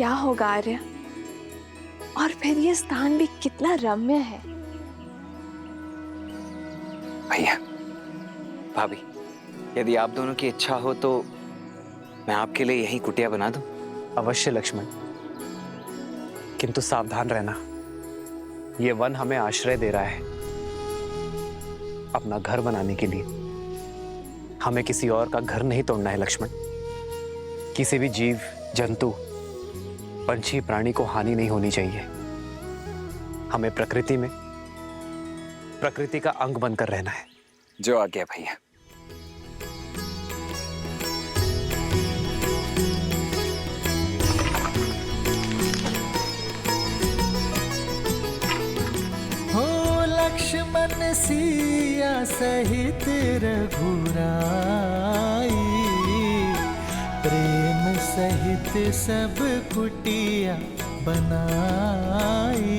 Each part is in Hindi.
क्या होगा आर्य? और फिर ये स्थान भी कितना रम्य है। भैया, भाभी, यदि आप दोनों की इच्छा हो तो मैं आपके लिए यही कुटिया बना दूं। अवश्य लक्ष्मण, किंतु सावधान रहना। ये वन हमें आश्रय दे रहा है अपना घर बनाने के लिए। हमें किसी और का घर नहीं तोड़ना है लक्ष्मण। किसी भी जीव जंतु पंछी प्राणी को हानि नहीं होनी चाहिए। हमें प्रकृति का अंग बनकर रहना है। जो आ गया भैया। हो लक्ष्मण सिया सहित रघुराई, प्रेम सहित सब कुटिया बनाई।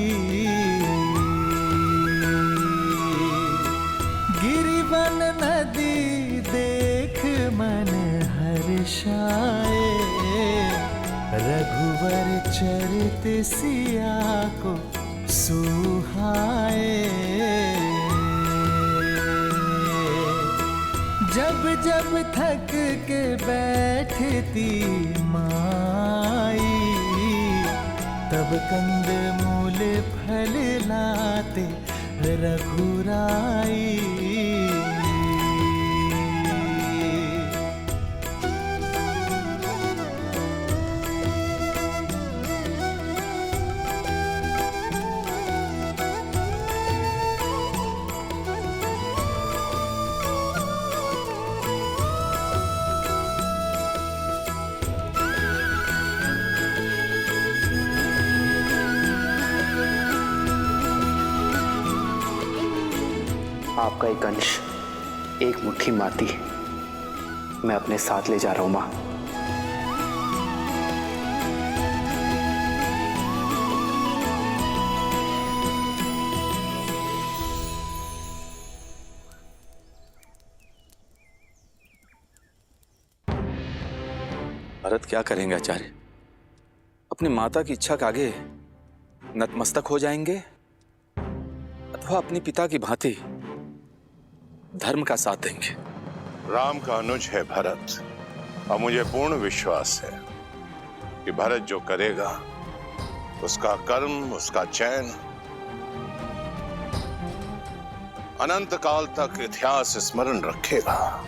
गिरिवन नदी देख मन हर्षाए, रघुवर चरित सिया को सुहाए। जब जब थक के बैठती माई, तब कंद मूल फल लाते रघुराई। आपका एक अंश, एक मुट्ठी माटी मैं अपने साथ ले जा रहा हूं मां। भरत क्या करेंगे आचार्य? अपनी माता की इच्छा के आगे नतमस्तक हो जाएंगे अथवा अपने पिता की भांति धर्म का साथ देंगे? राम का अनुज है भरत, और मुझे पूर्ण विश्वास है कि भरत जो करेगा उसका कर्म, उसका चयन अनंत काल तक इतिहास स्मरण रखेगा।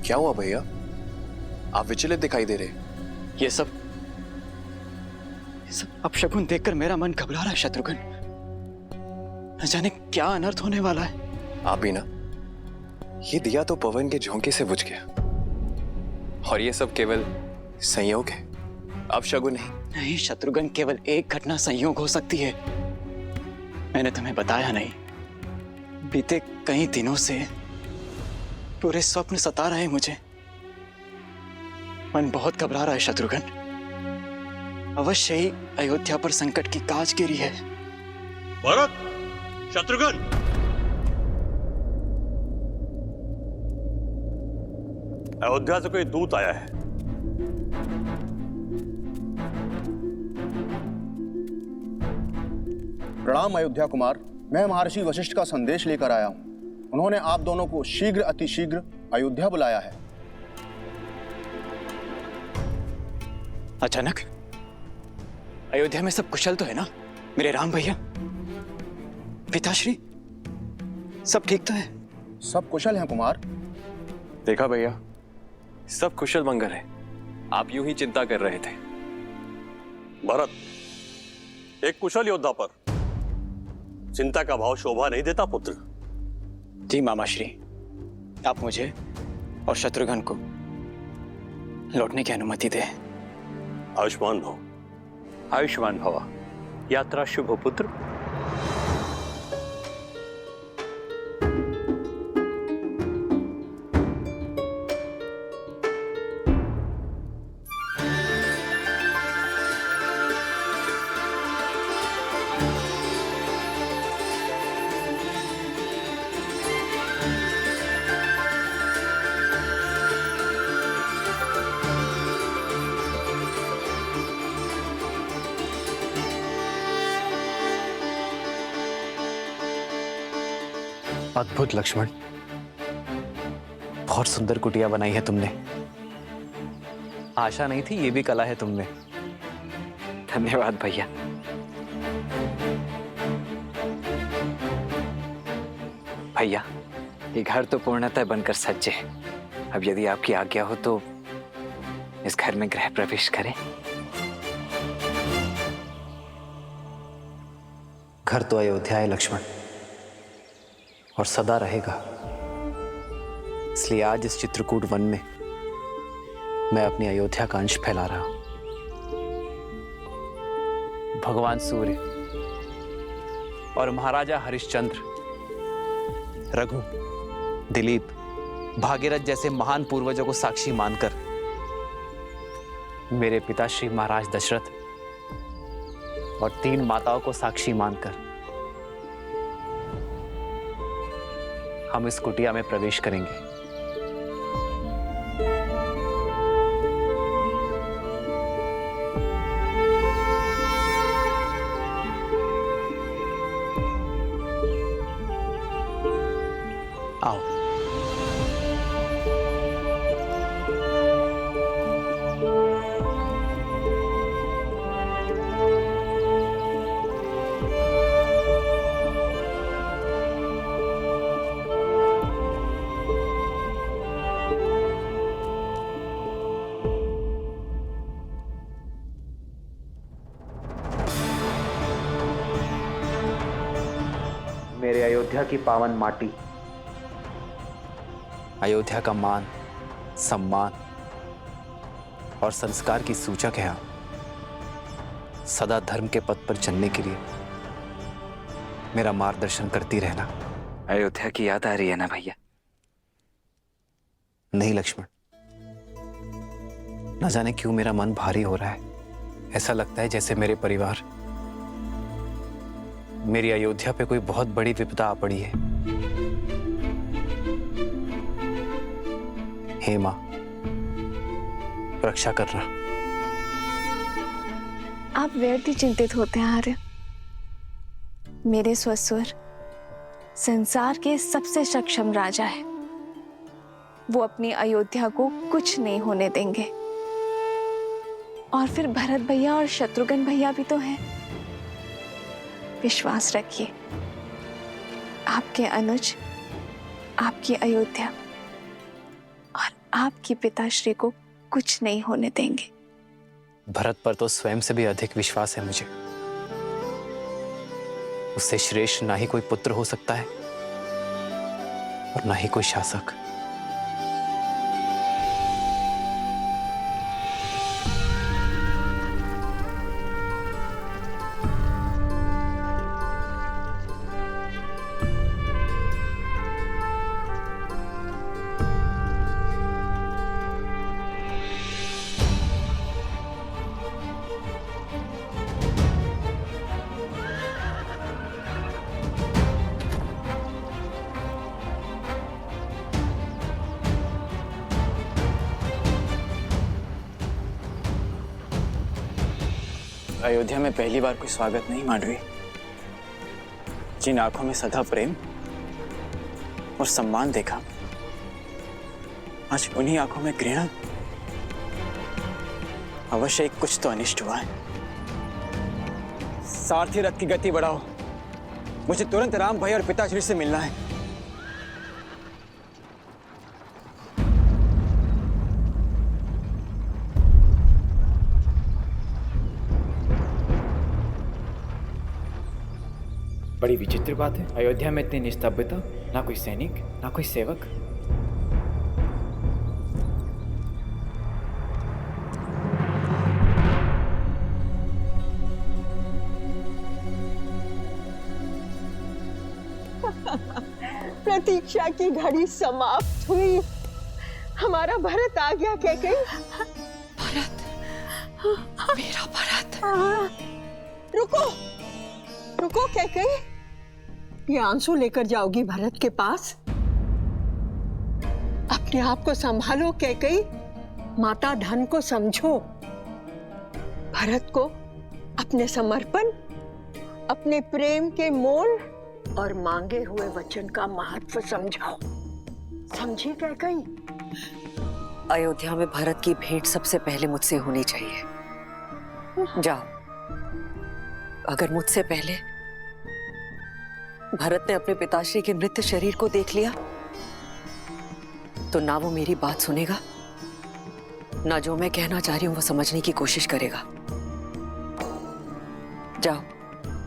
क्या हुआ भैया? आप विचलित दिखाई दे रहे। ये सब अपशकुन देखकर मेरा मन घबरा रहा है शत्रुघ्न। न जाने क्या अनर्थ होने वाला है। आप भी ना, ये दिया तो पवन के झोंके से बुझ गया, और ये सब केवल संयोग है, अपशकुन नहीं। नहीं शत्रुघ्न, केवल एक घटना संयोग हो सकती है। मैंने तुम्हें बताया नहीं, बीते कई दिनों से पूरे स्वप्न सता रहे मुझे। मन बहुत घबरा रहा है शत्रुघ्न। अवश्य ही अयोध्या पर संकट की काज गिरी है। भरत, शत्रुघ्न, अयोध्या से कोई दूत आया है। प्रणाम अयोध्या कुमार, मैं महर्षि वशिष्ठ का संदेश लेकर आया हूं। उन्होंने आप दोनों को शीघ्र अतिशीघ्र अयोध्या बुलाया है। अचानक अयोध्या में सब कुशल तो है ना मेरे राम भैया? पिताश्री सब ठीक तो है? सब कुशल हैं कुमार। देखा भैया, सब कुशल मंगल है। आप यूं ही चिंता कर रहे थे। भरत, एक कुशल योद्धा पर चिंता का भाव शोभा नहीं देता पुत्र। जी मामाश्री, आप मुझे और शत्रुघ्न को लौटने की अनुमति दें। आयुष्मान भव। आयुष्मान भव। यात्रा शुभ हो पुत्र। अद्भुत लक्ष्मण, बहुत सुंदर कुटिया बनाई है तुमने। आशा नहीं थी ये भी कला है तुमने। धन्यवाद भैया। भैया, ये घर तो पूर्णतः बनकर सज्ज है। अब यदि आपकी आज्ञा हो तो इस घर में गृह प्रवेश करें। घर तो अयोध्या है लक्ष्मण, और सदा रहेगा। इसलिए आज इस चित्रकूट वन में मैं अपनी अयोध्या का अंश फैला रहा हूं। भगवान सूर्य और महाराजा हरिश्चंद्र, रघु, दिलीप, भागीरथ जैसे महान पूर्वजों को साक्षी मानकर, मेरे पिताश्री महाराज दशरथ और 3 माताओं को साक्षी मानकर हम इस कुटिया में प्रवेश करेंगे। आओ। मेरे अयोध्या की पावन माटी, अयोध्या का मान, सम्मान और संस्कार की सूचक है आप। सदा धर्म के पथ पर चलने के लिए मेरा मार्गदर्शन करती रहना। अयोध्या की याद आ रही है ना भैया? नहीं लक्ष्मण, न जाने क्यों मेरा मन भारी हो रहा है। ऐसा लगता है जैसे मेरे परिवार, मेरी अयोध्या पे कोई बहुत बड़ी विपदा आ पड़ी है। हे मां, रक्षा करना। आप व्यर्थ ही चिंतित होते हैं आर्य। मेरे ससुर संसार के सबसे सक्षम राजा है। वो अपनी अयोध्या को कुछ नहीं होने देंगे। और फिर भरत भैया और शत्रुघ्न भैया भी तो हैं। विश्वास रखिए, आपके अनुज आपकी अयोध्या और आपकी पिताश्री को कुछ नहीं होने देंगे। भरत पर तो स्वयं से भी अधिक विश्वास है मुझे। उससे श्रेष्ठ ना ही कोई पुत्र हो सकता है और ना ही कोई शासक। अयोध्या में पहली बार कोई स्वागत नहीं मांडवी। जिन आंखों में सदा प्रेम और सम्मान देखा, आज उन्हीं आंखों में घृणा। अवश्य कुछ तो अनिष्ट हुआ है। सारथी रथ की गति बढ़ाओ, मुझे तुरंत राम भाई और पिताश्री से मिलना है। बड़ी विचित्र बात है, अयोध्या में इतनी निस्तब्धता, ना कोई सैनिक ना कोई सेवक। प्रतीक्षा की घड़ी समाप्त हुई। हमारा भरत आ गया। क्या कही? भरत, मेरा भरत। रुको रुको, क्या कही? ये आंसू लेकर जाओगी भरत के पास? अपने आप को संभालो कैकई, माता धन को समझो। भरत को अपने समर्पण, अपने प्रेम के मोल और मांगे हुए वचन का महत्व समझाओ। समझी कैकई? अयोध्या में भरत की भेंट सबसे पहले मुझसे होनी चाहिए। जाओ, अगर मुझसे पहले भरत ने अपने पिताश्री के मृत शरीर को देख लिया तो ना वो मेरी बात सुनेगा, ना जो मैं कहना चाह रही हूं वो समझने की कोशिश करेगा। जाओ,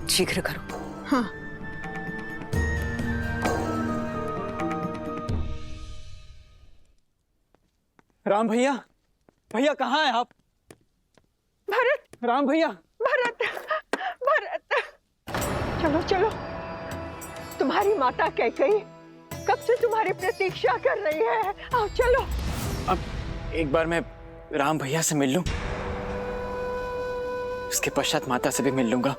शीघ्र करो। हाँ। राम भैया, भैया कहाँ हैं आप? भरत, राम भैया। भरत, भरत, चलो चलो। तुम्हारी माता कैकई कब से तुम्हारी प्रतीक्षा कर रही है। आओ चलो। अब एक बार मैं राम भैया से मिल लूं, उसके पश्चात माता से भी मिल लूंगा।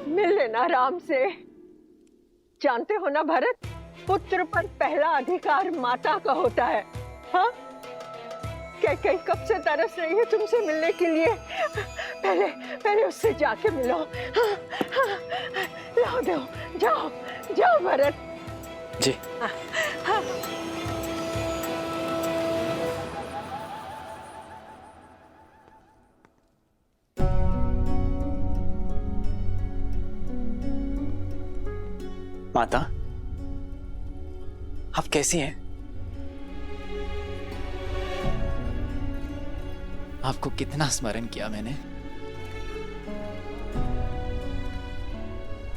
मिल लेना राम से। जानते हो ना भरत, पुत्र पर पहला अधिकार माता का होता है। हाँ, कैकई कब से तरस रही है तुमसे मिलने के लिए। पहले उससे जाके मिलो। हाँ, हाँ, लाओ दो। जाओ जाओ भरत जी। हाँ, हाँ। माता, आप कैसी हैं? आपको कितना स्मरण किया मैंने।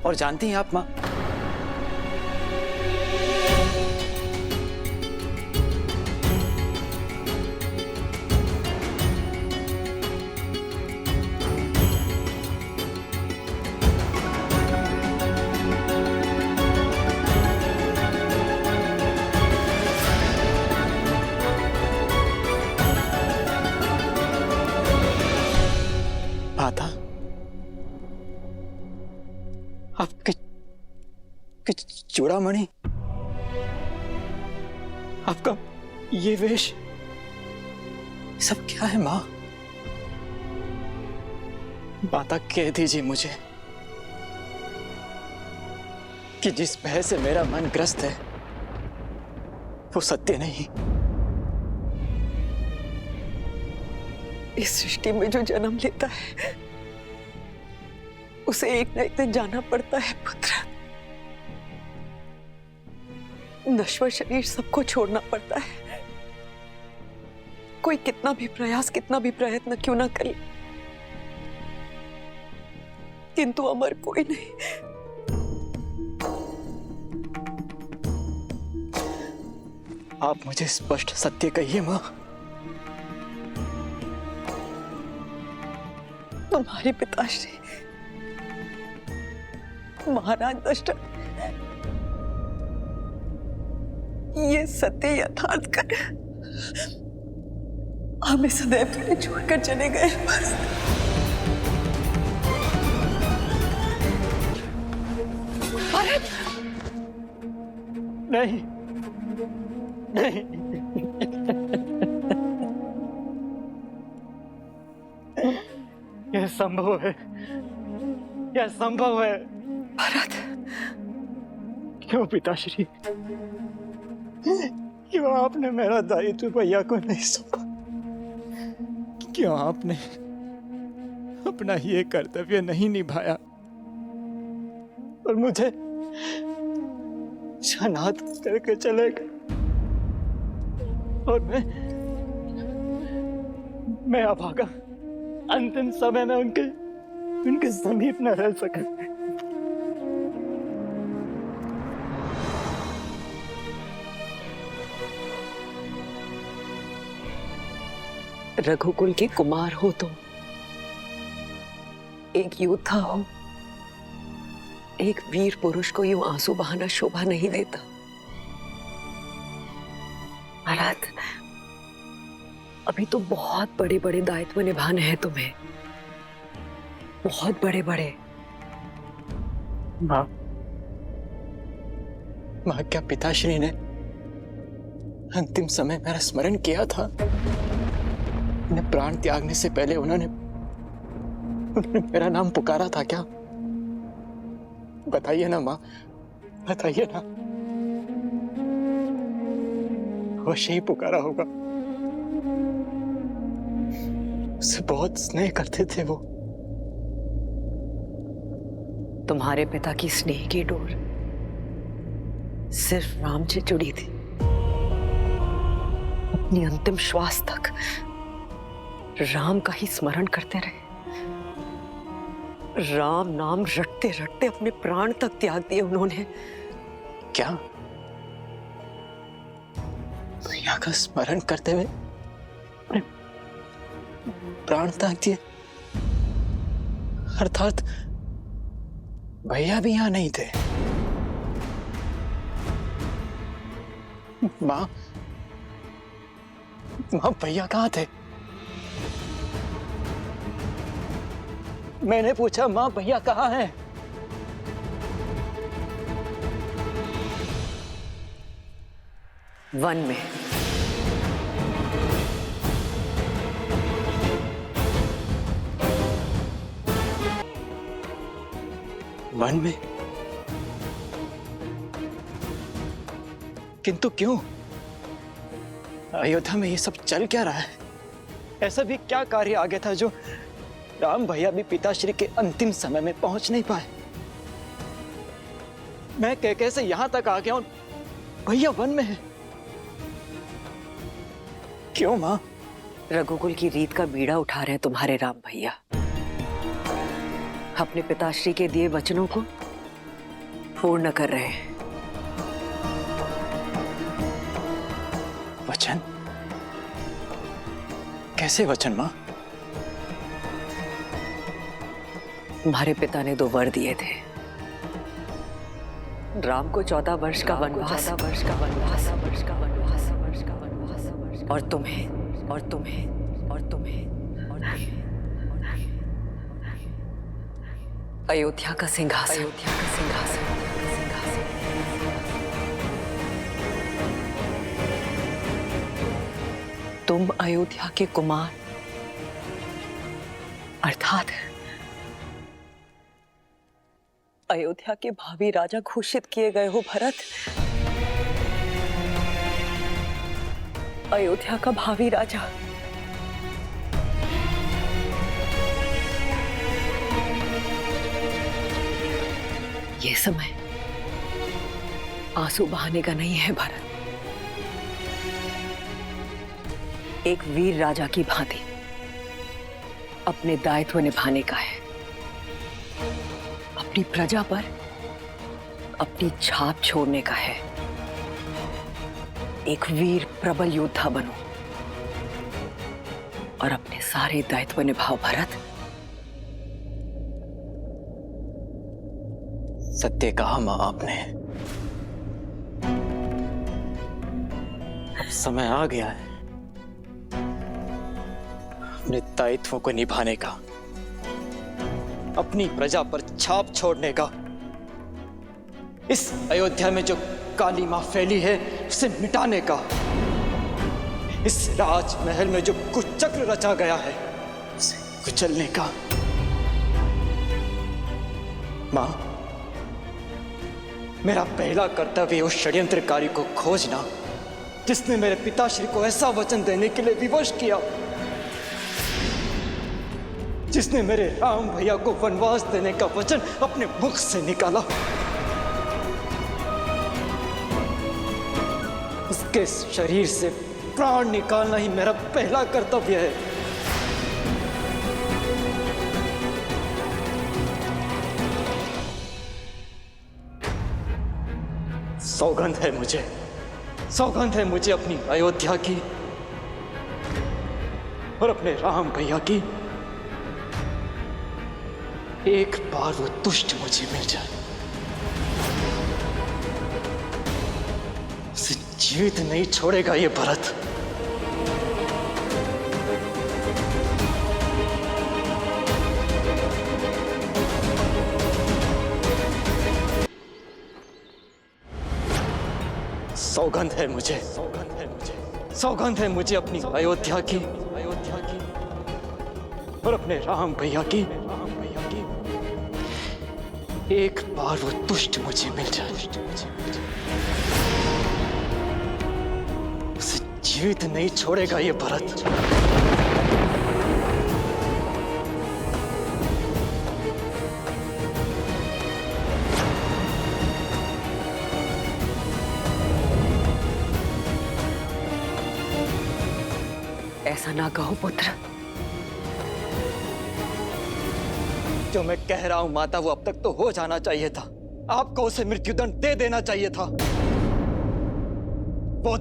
और जानती हैं आप माँ, माता, आपके चूड़ामणि, आपका ये वेश, सब क्या है माँ? माता कह दीजिए मुझे कि जिस भय से मेरा मन ग्रस्त है वो सत्य नहीं। इस सृष्टि में जो जन्म लेता है उसे एक न एक दिन जाना पड़ता है पुत्र। नश्वर शरीर सबको छोड़ना पड़ता है। कोई कितना भी प्रयास, कितना भी प्रयत्न क्यों ना करे, किंतु अमर कोई नहीं। आप मुझे स्पष्ट सत्य कहिए माँ। तुम्हारे पिताश्री महाराज दशरथ ये सत्य यथार्थ कर हमें सदैव के लिए छोड़कर चले गए। भरत, नहीं नहीं, यह संभव है, यह संभव है। भरत, क्यों पिताश्री, क्यों आपने मेरा दायित्व भैया को नहीं सौंपा? क्यों आपने अपना ये कर्तव्य नहीं निभाया और मुझे अनाथ करके चले गए? और मैं अभागा अंतिम समय में उनके समीप न रह सका। रघुकुल के कुमार हो तुम, एक योद्धा हो, एक वीर पुरुष को यूं आंसू बहाना शोभा नहीं देता। महाराज, अभी तो बहुत बड़े बड़े दायित्व निभाने हैं तुम्हें, बहुत बड़े बड़े। माँ, क्या पिताश्री ने अंतिम समय मेरा स्मरण किया था? उन्हें प्राण त्यागने से पहले उन्होंने मेरा नाम पुकारा था क्या? बताइए ना माँ, बताइए ना। अवश्य ही पुकारा होगा। उसे बहुत स्नेह करते थे वो। तुम्हारे पिता की स्नेह की डोर सिर्फ राम से जुड़ी थी। अपनी अंतिम श्वास तक राम का ही स्मरण करते रहे। राम नाम रटते रटते अपने प्राण तक त्याग दिए उन्होंने। क्या? भैया का स्मरण करते हुए अपने प्राण त्याग दिए? अर्थात भैया भी यहां नहीं थे। माँ, भैया कहाँ थे? मैंने पूछा माँ, भैया कहाँ हैं? वन में। वन में? किंतु क्यों? अयोध्या में ये सब चल क्या रहा है? ऐसा भी क्या कार्य आगे था जो राम भैया भी पिताश्री के अंतिम समय में पहुंच नहीं पाए? मैं कैसे यहां तक आ गया हूं, भैया वन में है। क्यों मां? रघुकुल की रीत का बीड़ा उठा रहे हैं तुम्हारे राम भैया। अपने पिताश्री के दिए वचनों को पूर्ण कर रहे हैं। वचन? कैसे वचन मां? तुम्हारे पिता ने 2 वर दिए थे। राम को 14 वर्ष का वनवास, और तुम्हें अयोध्या का सिंहासन। तुम अयोध्या के कुमार अर्थात अयोध्या के भावी राजा घोषित किए गए हो भरत। अयोध्या का भावी राजा। ये समय आंसू बहाने का नहीं है भरत। एक वीर राजा की भांति अपने दायित्व निभाने का है। अपनी प्रजा पर अपनी छाप छोड़ने का है। एक वीर प्रबल योद्धा बनो और अपने सारे दायित्व निभाओ भरत। सत्य कहा मां आपने। अब समय आ गया है अपने दायित्वों को निभाने का, अपनी प्रजा पर छाप छोड़ने का। इस अयोध्या में जो काली मां फैली है उसे मिटाने का। इस राजमहल में जो कुचक्र रचा गया है उसे कुचलने का। मां, मेरा पहला कर्तव्य उस षड्यंत्रकारी को खोजना जिसने मेरे पिताश्री को ऐसा वचन देने के लिए विवश किया, जिसने मेरे राम भैया को वनवास देने का वचन अपने मुख से निकाला। उसके शरीर से प्राण निकालना ही मेरा पहला कर्तव्य है। सौगंध है मुझे अपनी अयोध्या की और अपने राम भैया की। एक बार वो दुष्ट मुझे मिल जाए, उसे जीवित नहीं छोड़ेगा ये भरत। सौगंध है मुझे अपनी अयोध्या की और अपने राम भैया की। एक बार वो दुष्ट मुझे मिल जाए, उसे जीवित नहीं छोड़ेगा ये भरत। ऐसा ना कहो पुत्र। जो मैं कह रहा हूं माता, वो अब तक तो हो जाना चाहिए था। आपको उसे मृत्युदंड दे देना चाहिए था। वो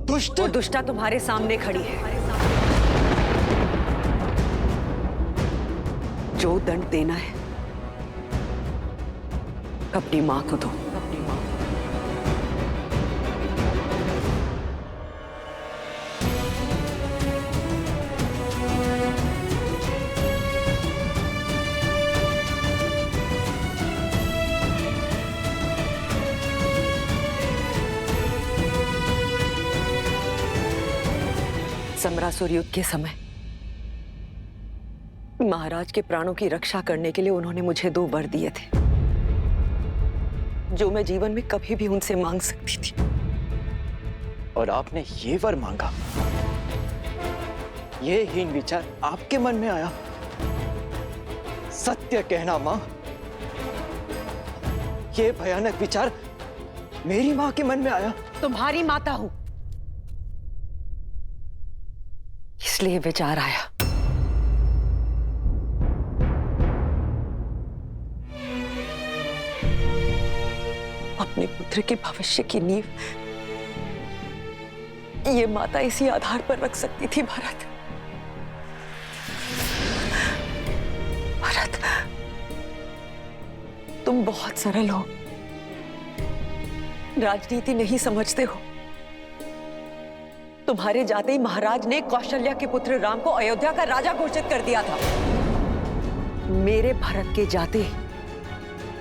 दुष्टा तुम्हारे सामने खड़ी है। जो दंड देना है अपनी मां को दो। समरासुर युद्ध के समय महाराज के प्राणों की रक्षा करने के लिए उन्होंने मुझे 2 वर दिए थे, जो मैं जीवन में कभी भी उनसे मांग सकती थी। और आपने ये वर मांगा? ये हीन विचार आपके मन में आया? सत्य कहना मां, ये भयानक विचार मेरी मां के मन में आया? तुम्हारी माता हूं, इसलिए विचार आया। अपने पुत्र के भविष्य की नींव ये माता इसी आधार पर रख सकती थी। भरत, भरत, तुम बहुत सरल हो, राजनीति नहीं समझते हो। तुम्हारे जाते ही महाराज ने कौशल्या के पुत्र राम को अयोध्या का राजा घोषित कर दिया था। मेरे भरत के जाते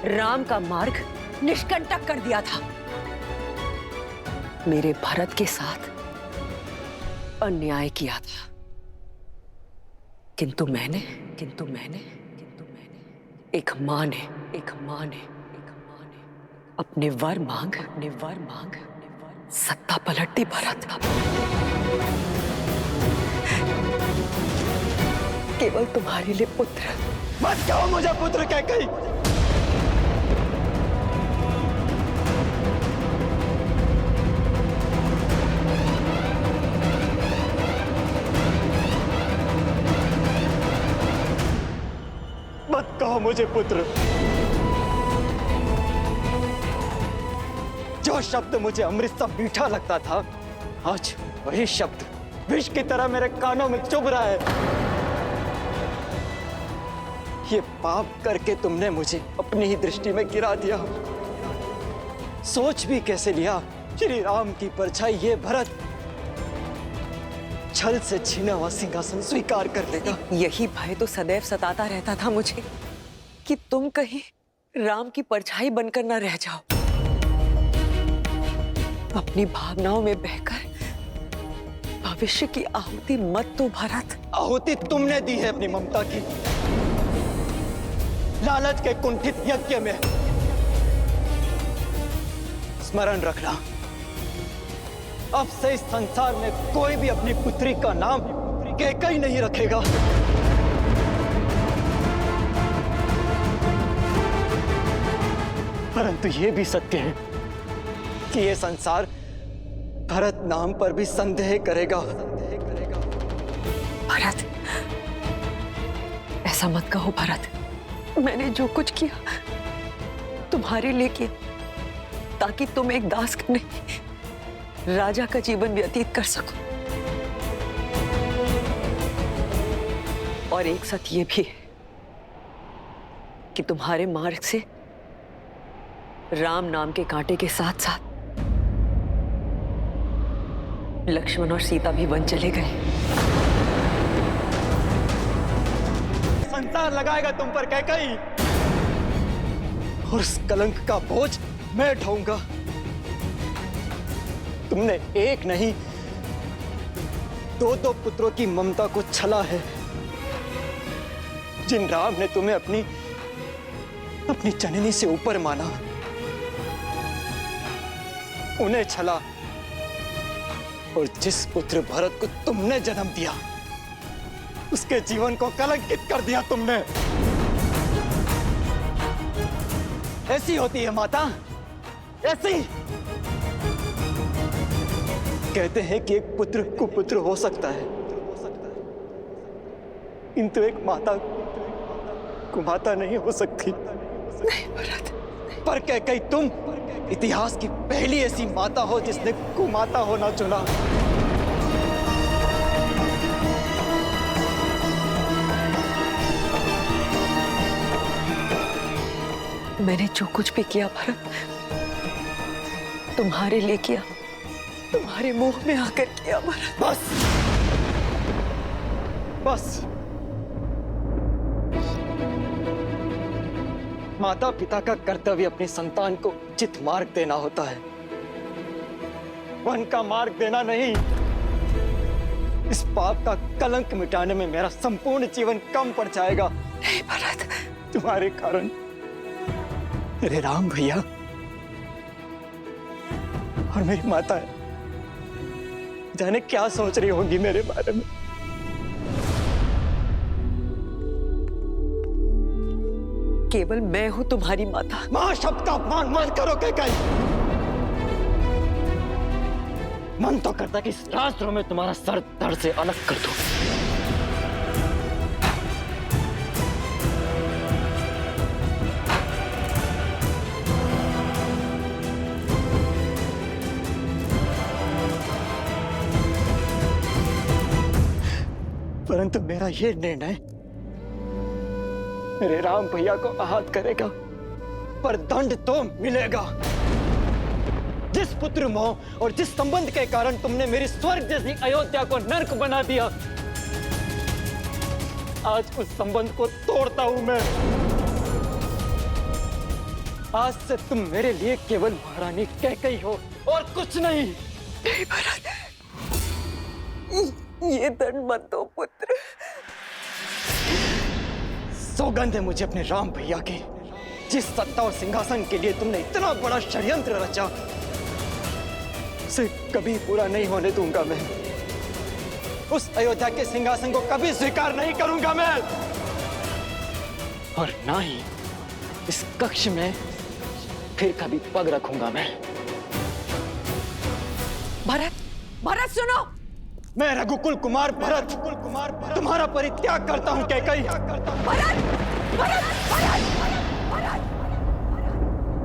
राम का मार्ग निष्कंटक कर दिया था। मेरे भरत के साथ अन्याय किया था, किंतु मैंने एक मां ने अपने वर मांग सत्ता पलट दी। भरत, केवल तुम्हारे लिए पुत्र। मत कहो मुझे पुत्र कैकेयी। मत कहो मुझे पुत्र। जो शब्द मुझे अमृत सा मीठा लगता था, आज वही शब्द विष की तरह मेरे कानों में चुभ रहा है। ये पाप करके तुमने मुझे अपनी ही दृष्टि में गिरा दिया। सोच भी कैसे लिया श्री राम की परछाई ये भरत छल से छीना हुआ सिंहासन स्वीकार कर लेगा। यही भय तो सदैव सताता रहता था मुझे कि तुम कहीं राम की परछाई बनकर न रह जाओ। अपनी भावनाओं में बहकर भविष्य की आहुति मत दो भरत। आहुति तुमने दी है अपनी ममता की, लालच के कुंठित यज्ञ में। स्मरण रखना, अब से इस संसार में कोई भी अपनी पुत्री का नाम कैकेयी नहीं रखेगा। परंतु यह भी सत्य है कि यह संसार भरत नाम पर भी संदेह करेगा। भरत, ऐसा मत कहो भरत। मैंने जो कुछ किया तुम्हारे लिए किया, ताकि तुम एक दास का नहीं राजा का जीवन व्यतीत कर सको। और एक सत्य ये भी है कि तुम्हारे मार्ग से राम नाम के कांटे के साथ साथ लक्ष्मण और सीता भी वन चले गए। संसार लगाएगा तुम पर कैकेयी, और उस कलंक का बोझ मैं ढोऊंगा। तुमने एक नहीं 2-2 पुत्रों की ममता को छला है। जिन राम ने तुम्हें अपनी अपनी जननी से ऊपर माना, उन्हें छला, और जिस पुत्र भरत को तुमने जन्म दिया उसके जीवन को कलंकित कर दिया तुमने। ऐसी होती है माता, ऐसी। कहते हैं कि एक पुत्र कुपुत्र हो सकता है, किंतु एक माता कुमाता नहीं हो सकती। नहीं भरत, पर कई तुम इतिहास की पहली ऐसी माता हो जिसने कुमाता होना चुना। मैंने जो कुछ भी किया भरत, तुम्हारे लिए किया, तुम्हारे मुंह में आकर किया भरत। बस बस। माता पिता का कर्तव्य अपनी संतान को उचित मार्ग देना होता है, वन का मार्ग देना नहीं। इस पाप का कलंक मिटाने में मेरा संपूर्ण जीवन कम पड़ जाएगा। नहीं भरत, तुम्हारे कारण मेरे राम भैया और मेरी माता है, जाने क्या सोच रही होंगी मेरे बारे में। केवल मैं हूं तुम्हारी माता। मां शब्द का अपमान मत करो कैकेयी। मन तो करता कि इस रास्त्रों में तुम्हारा सर धड़ से अलग कर दूं। परंतु मेरा यह निर्णय मेरे राम भैया को आहत करेगा, पर दंड तो मिलेगा। जिस पुत्र मोह और जिस संबंध के कारण तुमने मेरी स्वर्ग जैसी अयोध्या को नर्क बना दिया, आज उस संबंध को तोड़ता हूं मैं। आज से तुम मेरे लिए केवल महारानी कैकेयी हो और कुछ नहीं। नहीं भरत, ये दंड मत दो पुत्र। सौगंध है मुझे अपने राम भैया की, जिस सत्ता और सिंहासन के लिए तुमने इतना बड़ा षड्यंत्र रचा, उसे कभी पूरा नहीं होने दूंगा मैं। उस अयोध्या के सिंहासन को कभी स्वीकार नहीं करूंगा मैं, और ना ही इस कक्ष में फिर कभी पग रखूंगा मैं। भरत, भरत सुनो। मैं रघुकुल कुमार भरत तुम्हारा परित्याग करता हूं कैकेयी। भरत, भरत, भरत, भरत,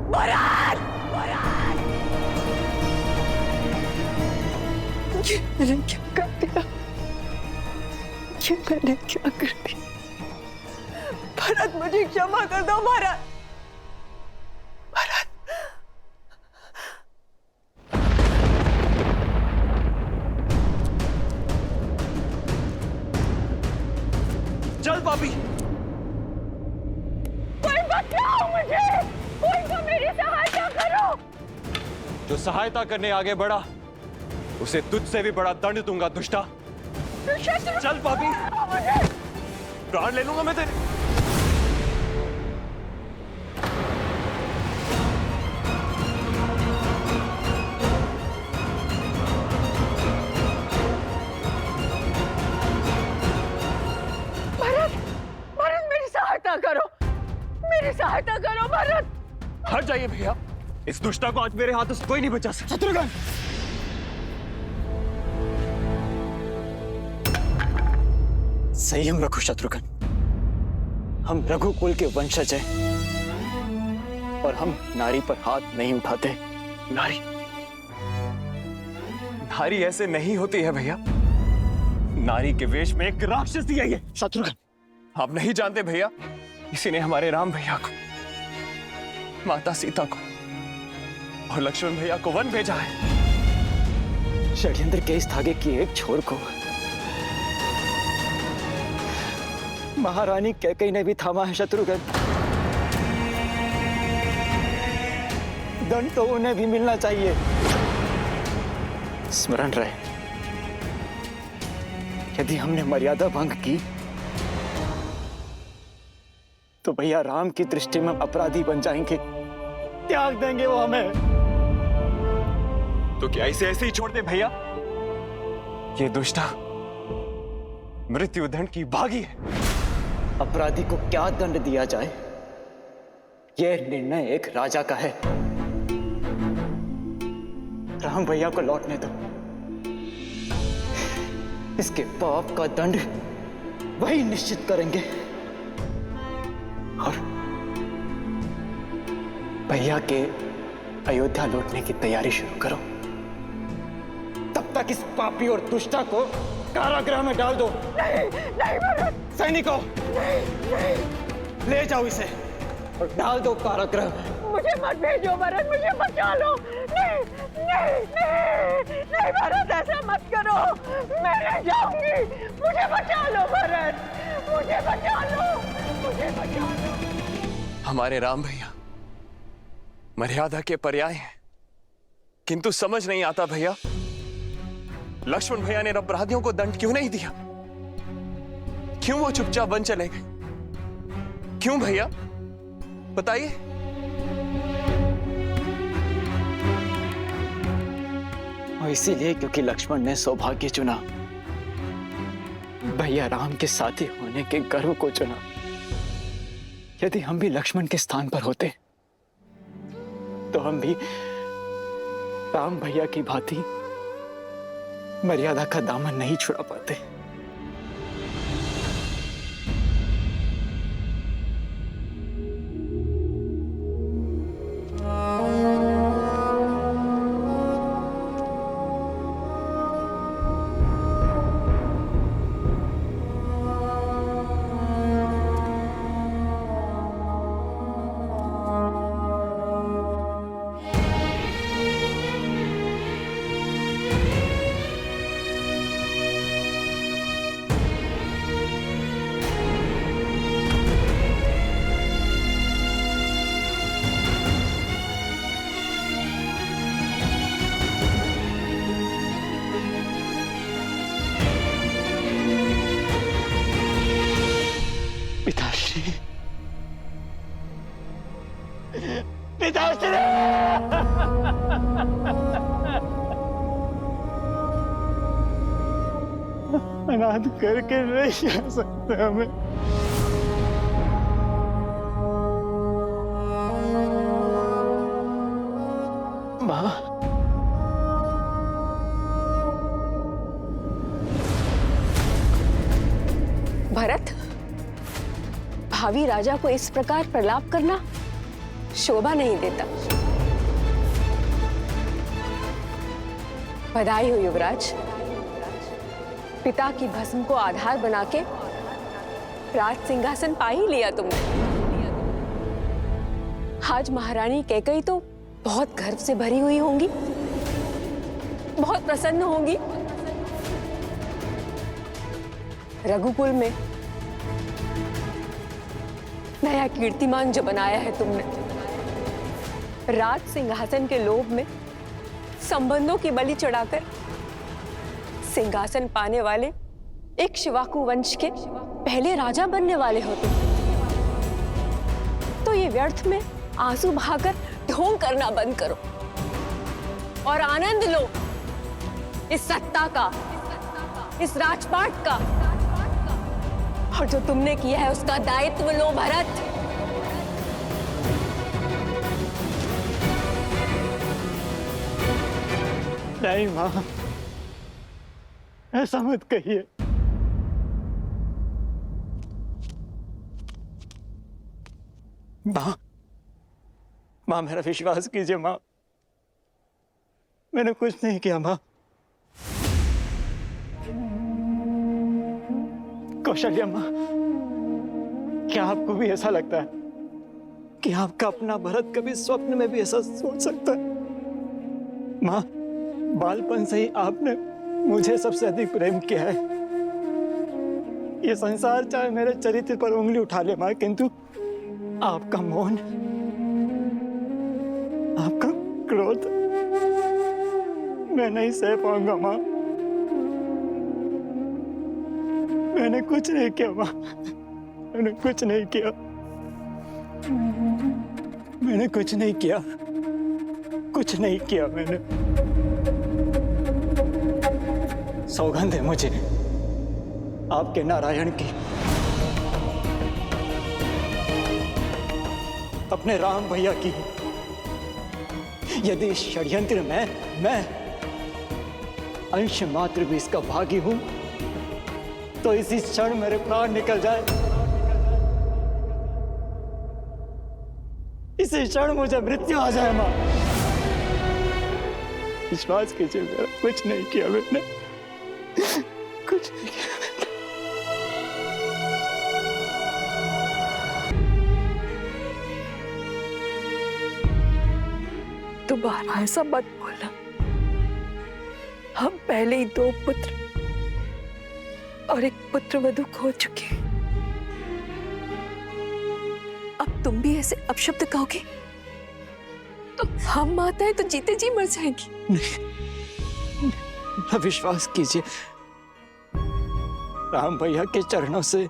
भरत, भरत। ये मैंने क्या कर दिया? ये मैंने क्या कर दिया? भरत, मुझे क्षमा कर दो भरत। चल पापी, कोई बचाओ मुझे, कोई तो मेरी सहायता करो। जो सहायता करने आगे बढ़ा उसे तुझसे भी बड़ा दंड दूंगा दुष्टा। चल पापी, प्राण ले लूंगा मैं तेरे। मेरी सहायता करो भरत। हट जाइए भैया, इस दुष्टा को आज मेरे हाथों से कोई नहीं बचा सकता। शत्रुघ्न, संयम रखो शत्रुघ्न। हम रघुकुल के वंशज हैं और हम नारी पर हाथ नहीं उठाते। नारी नारी ऐसे नहीं होती है भैया। नारी के वेश में एक राक्षसी है ये। शत्रुघ्न, आप नहीं जानते भैया, इसी ने हमारे राम भैया को, माता सीता को और लक्ष्मण भैया को वन भेजा है। षड्यंत्र के इस धागे की एक छोर को महारानी कैकेयी ने भी थामा है शत्रुघ्न। दंड तो उन्हें भी मिलना चाहिए। स्मरण रहे, यदि हमने मर्यादा भंग की तो भैया राम की दृष्टि में अपराधी बन जाएंगे, त्याग देंगे वो हमें। तो क्या इसे ऐसे ही छोड़ दे भैया? ये दुष्टा मृत्युदंड की भागी है। अपराधी को क्या दंड दिया जाए, यह निर्णय एक राजा का है। राम भैया को लौटने दो। इसके पाप का दंड वही निश्चित करेंगे। और भैया के अयोध्या लौटने की तैयारी शुरू करो। तब तक इस पापी और दुष्टा को कारागृह में डाल दो। नहीं भरत। सैनिकों, नहीं। ले जाओ इसे और डाल दो कारागृह में। मुझे मत भेजो भरत, मुझे बचा लो। नहीं नहीं नहीं नहीं भरत, ऐसा मत करो, मैं नहीं जाऊंगी। मुझे बचा लो भरत, मुझे बचा लो, मुझे बचा लो। हमारे राम भैया मर्यादा के पर्याय हैं, किंतु समझ नहीं आता भैया, लक्ष्मण भैया ने अपराधियों को दंड क्यों नहीं दिया? क्यों वो चुपचाप बन चले गए? क्यों भैया बताइए। और इसीलिए क्योंकि लक्ष्मण ने सौभाग्य चुना, भैया राम के साथी होने के गर्व को चुना। यदि हम भी लक्ष्मण के स्थान पर होते तो हम भी राम भैया की भांति मर्यादा का दामन नहीं छुड़ा पाते। पिताश्री, पिताश्री, अनाथ करके नहीं आ सकते हमें। माँ, भरत, भावी राजा को इस प्रकार प्रलाप करना शोभा नहीं देता। बधाई हो युवराज, पिता की भस्म को आधार बना के राज सिंहासन पा ही लिया तुमने। आज महारानी कैकेयी तो बहुत गर्व से भरी हुई होंगी, बहुत प्रसन्न होंगी। रघुकुल में नया कीर्तिमान जो बनाया है तुमने, राज सिंहासन के लोभ में संबंधों की बलि चढ़ाकर सिंहासन पाने वाले एक शिवाकू वंश के पहले राजा बनने वाले हो तुम। तो ये व्यर्थ में आंसू बहाकर ढोंग करना बंद करो और आनंद लो इस सत्ता का, इस राजपाट का, और जो तुमने किया है उसका दायित्व लो भरत। नहीं माँ, ऐसा मत कहिए। माँ, माँ मेरा विश्वास कीजिए माँ, मैंने कुछ नहीं किया माँ। कौशल्या माँ, क्या आपको भी ऐसा लगता है कि आपका अपना भरत कभी स्वप्न में भी ऐसा सोच सकता है? माँ, बालपन से ही आपने मुझे सबसे अधिक प्रेम किया है। ये संसार चाहे मेरे चरित्र पर उंगली उठा ले माँ, किंतु आपका मौन, आपका क्रोध मैं नहीं सह पाऊंगा माँ। मैंने कुछ नहीं किया माँ, मैंने कुछ नहीं किया। मैंने कुछ नहीं किया, कुछ नहीं किया मैंने। सौगंध है मुझे आपके नारायण की, अपने राम भैया की। यदि इस षड्यंत्र में मैं अंश मात्र भी इसका भागी हूं तो इसी क्षण मेरे प्राण निकल जाए, इसी क्षण मुझे मृत्यु आ जाए। मां, विश्वास कीजिए, मेरा कुछ नहीं किया मैंने, कुछ नहीं किया मैंने। दोबारा ऐसा मत बोलना। हम पहले ही 2 पुत्र और एक पुत्र वधू खो चुके हैं। अब तुम भी ऐसे अपशब्द कहोगे तो हम माताएं तो जीते जी मर जाएंगी। नहीं, विश्वास कीजिए, राम भैया के चरणों से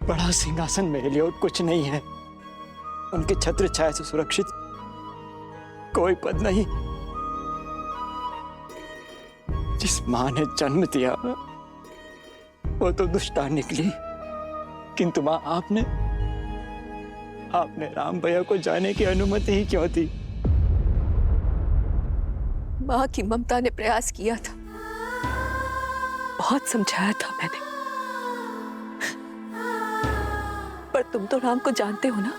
बड़ा सिंहासन मेरे लिए और कुछ नहीं है। उनके छत्र छाया से सुरक्षित कोई पद नहीं। जिस मां ने जन्म दिया वो तो दुष्टा निकली, किंतु मां आपने राम भैया को जाने की अनुमति ही क्यों दी? मां की ममता ने प्रयास किया था, बहुत समझाया था मैंने, पर तुम तो राम को जानते हो ना।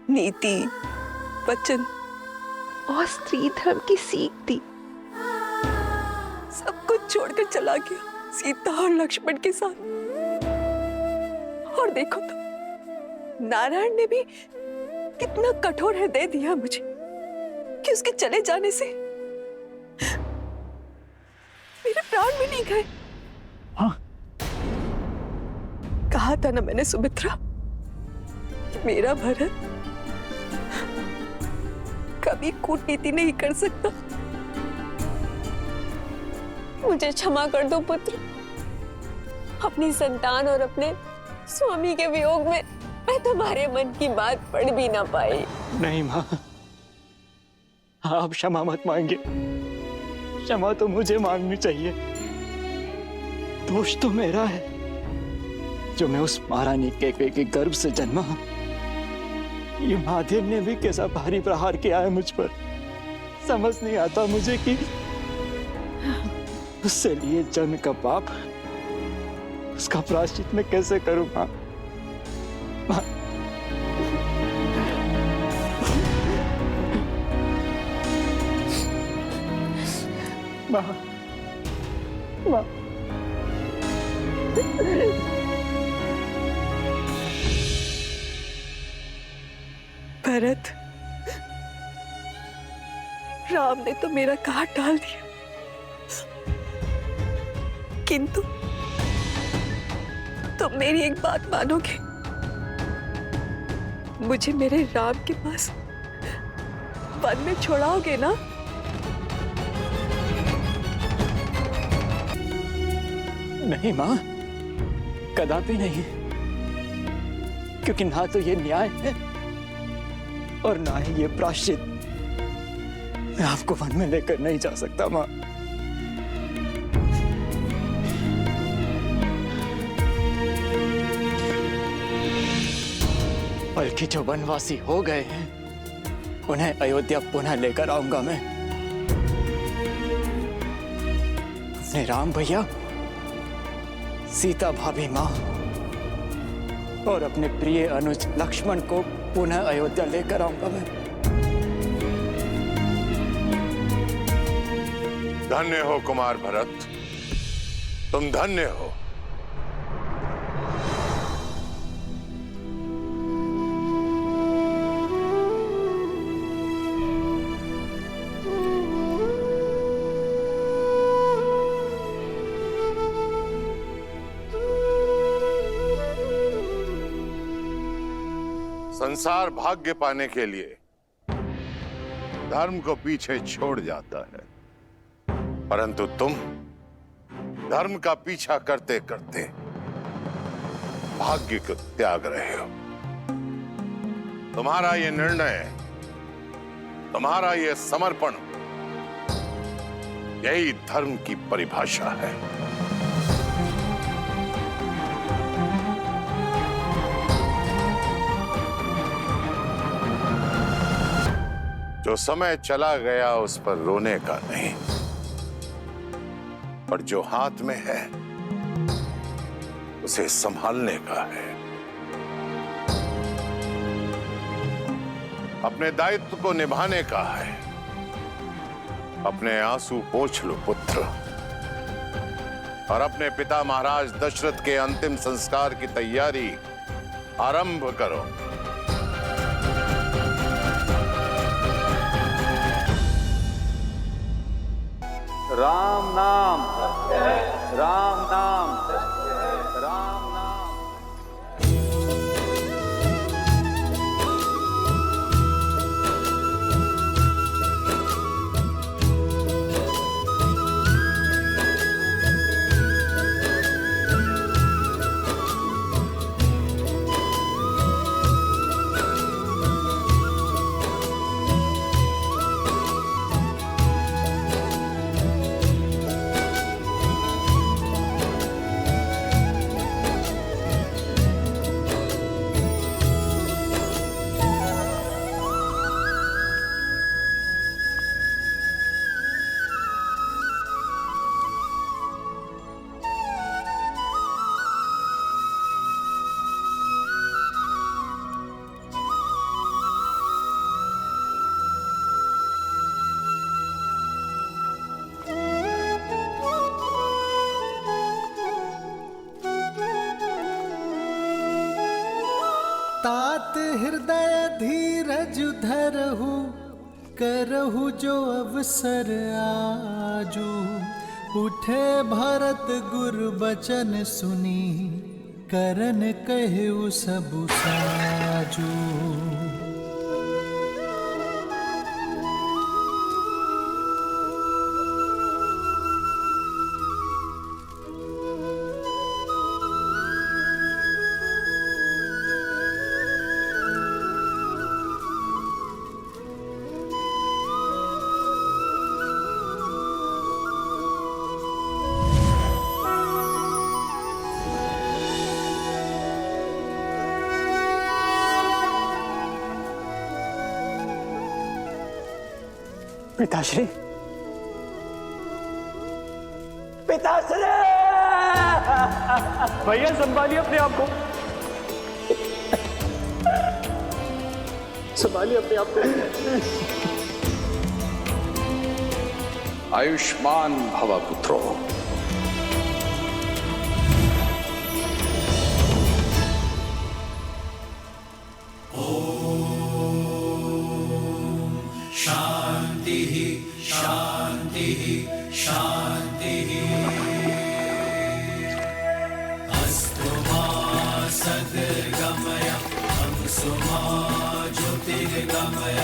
नीति, वचन और स्त्री धर्म की सीख दी। सब कुछ छोड़कर चला गया सीता और लक्ष्मण के साथ। और देखो तो नारायण ने भी कितना कठोर हृदय दिया मुझे कि उसके चले जाने से मेरे प्राण भी नहीं गए। हाँ? कहा था ना मैंने सुमित्रा, मेरा भरत कभी कूटनीति नहीं कर सकता। मुझे क्षमा कर दो पुत्र। अपनी संतान और अपने स्वामी के वियोग में मैं तुम्हारे मन की बात पढ़ भी ना पाई। नहीं मां, आप क्षमा मत मांगिए। क्षमा तो मुझे मांगनी चाहिए। दोष तो मेरा है जो मैं उस महारानी के गर्भ से जन्मा। ये महादेव ने भी कैसा भारी प्रहार किया है मुझ पर। समझ नहीं आता मुझे कि उससे लिए जन्म का पाप, उसका प्रायश्चित मैं कैसे करूं। मां, मां, मां, भरत, राम ने तो मेरा घात डाल दिया, किंतु तुम मेरी एक बात मानोगे? मुझे मेरे राम के पास वन में छोड़ाओगे ना? नहीं मां, कदापि नहीं, क्योंकि ना तो ये न्याय है और ना ही ये प्रायश्चित। मैं आपको वन में लेकर नहीं जा सकता मां। बल्कि जो वनवासी हो गए हैं उन्हें अयोध्या पुनः लेकर आऊंगा मैं। अपने राम भैया, सीता भाभी मां और अपने प्रिय अनुज लक्ष्मण को पुनः अयोध्या लेकर आऊंगा मैं। धन्य हो कुमार भरत, तुम धन्य हो। संसार भाग्य पाने के लिए धर्म को पीछे छोड़ जाता है, परंतु तुम धर्म का पीछा करते करते भाग्य को त्याग रहे हो। तुम्हारा ये निर्णय, तुम्हारा ये समर्पण, यही धर्म की परिभाषा है। जो समय चला गया उस पर रोने का नहीं, पर जो हाथ में है उसे संभालने का है। अपने दायित्व को निभाने का है। अपने आंसू पोंछ लो पुत्र, और अपने पिता महाराज दशरथ के अंतिम संस्कार की तैयारी आरंभ करो। राम नाम, राम नाम, राम नाम। तात हृदय धीरज धरहु, करहु जो अवसर आजू। उठे भरत गुरु बचन सुनी, करन कहु सब साजू। पिताश्री, पिताश्री! भैया संभालिए अपने आप को, संभालिए अपने आप को। आयुष्मान भव पुत्रो। शांति शांति शांति। अस्तु मा सद्गमय, हमसु मा ज्योतिर्गमय।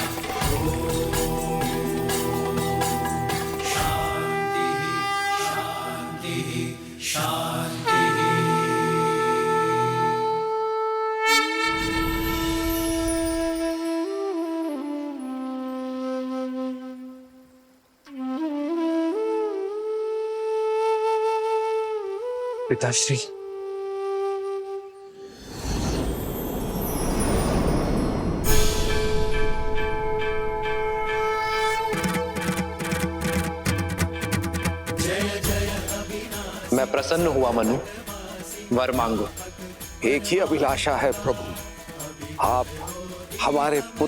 शांति शांति शांति। पिताश्री, मैं प्रसन्न हुआ मनु, वर मांगो। एक ही अभिलाषा है प्रभु, आप हमारे पुत्र